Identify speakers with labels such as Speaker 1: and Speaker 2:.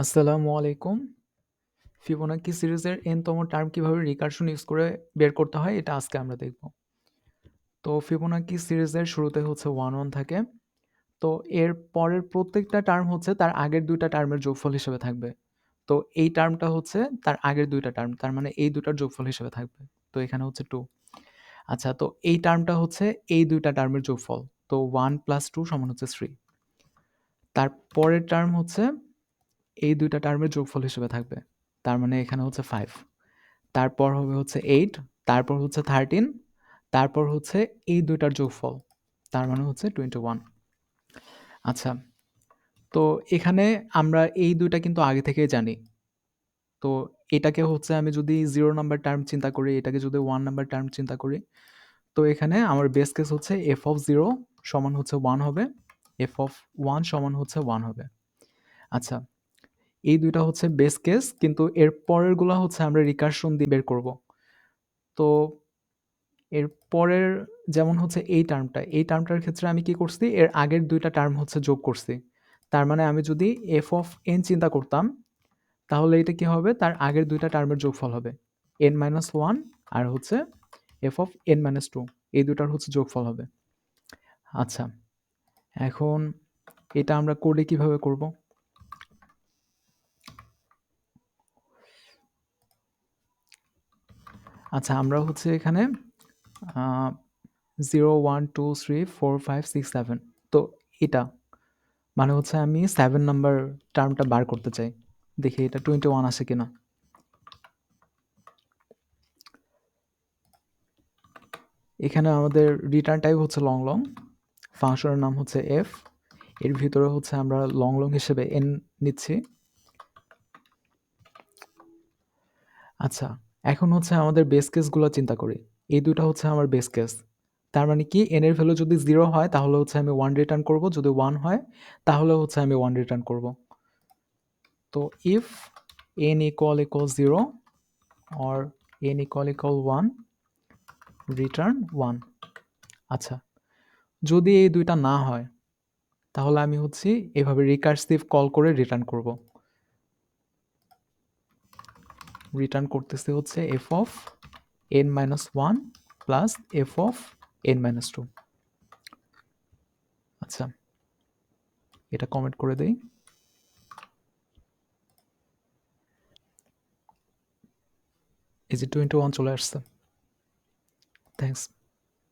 Speaker 1: আসসালামু আলাইকুম। ফিবোনাকি সিরিজের n তম টার্ম কিভাবে রিকারশন ইউজ করে বের করতে হয় এটা আজকে আমরা দেখব। তো ফিবোনাকি সিরিজের শুরুতে হচ্ছে 1 1 থাকে। তো এর পরের প্রত্যেকটা টার্ম হচ্ছে তার আগের ২ টা টার্মের যোগফল হিসেবে থাকবে। তো এই টার্মটা হচ্ছে তার আগের ২ টা টার্ম। তার মানে এই ২ টার যোগফল হিসেবে থাকবে। তো এখানে হচ্ছে 2। আচ্ছা, তো এই টার্মটা হচ্ছে এই ২ টা টার্মের যোগফল। তো 1 + 2 = হচ্ছে 3। তার পরের টার্ম হচ্ছে এই ২ টা টার্মের যোগফল হিসেবে থাকবে। তার মানে এখানে হচ্ছে 5। তারপর হবে হচ্ছে 8, তারপর হচ্ছে 13, তারপর হচ্ছে এই ২ টার যোগফল। তার মানে হচ্ছে 21। আচ্ছা, তো এখানে আমরা এই ২ টা কিন্তু আগে থেকেই জানি। তো এটাকে হচ্ছে আমি যদি 0 নাম্বার টার্ম চিন্তা করি, এটাকে যদি 1 নাম্বার টার্ম চিন্তা করি, তো এখানে আমার বেস কেস হচ্ছে f(0) সমান হচ্ছে 1 হবে, f(1) সমান হচ্ছে 1 হবে। আচ্ছা, এই ২ টা হচ্ছে বেস কেস, কিন্তু এর পরেরগুলা হচ্ছে আমরা রিকারশন দিয়ে বের করব। তো এর পরের যেমন হচ্ছে এই টার্মটার ক্ষেত্রে আমি কি করছি? এর আগের ২ টা টার্ম হচ্ছে যোগ করছি। তার মানে আমি যদি f(n) চিন্তা করতাম, তাহলে এটা কি হবে? তার আগের ২ টা টার্মের যোগফল হবে। n-1 আর হচ্ছে f(n-2) এই ২ টার হচ্ছে যোগফল হবে। আচ্ছা, এখন এটা আমরা কোডে কিভাবে করব? আচ্ছা, আমরা হচ্ছে এখানে 0, 1, 2, 3, 4, 5, 6, 7 তো এটা মানে হচ্ছে আমি 7 নাম্বার টার্মটা বার করতে চাই। দেখি এটা 21 আসে কিনা। এখানে আমাদের রিটার্ন টাইপ হচ্ছে লং। ফাংশনের নাম হচ্ছে f। এর ভিতরে হচ্ছে আমরা লং হিসেবে n নিচ্ছি। আচ্ছা, এখন হচ্ছে আমাদের বেস কেসগুলো চিন্তা করি। এই ২ টা হচ্ছে আমার বেস কেস। তার মানে কি n এর ভ্যালু যদি 0 হয় তাহলে হচ্ছে আমি 1 রিটার্ন করব। যদি 1 হয় তাহলে হচ্ছে আমি 1 রিটার্ন করব। তো if n = 0 or n = 1 return 1। আচ্ছা, যদি এই ২ টা না হয় তাহলে আমি হচ্ছে এভাবে রিকার্সিভ কল করে রিটার্ন করব। রিটার্ন করতেছি হচ্ছে f(n-1) প্লাস f(n-2). আচ্ছা, এটা কমেন্ট করে দেই। এই যে 21 চলে আসছে। থ্যাংকস।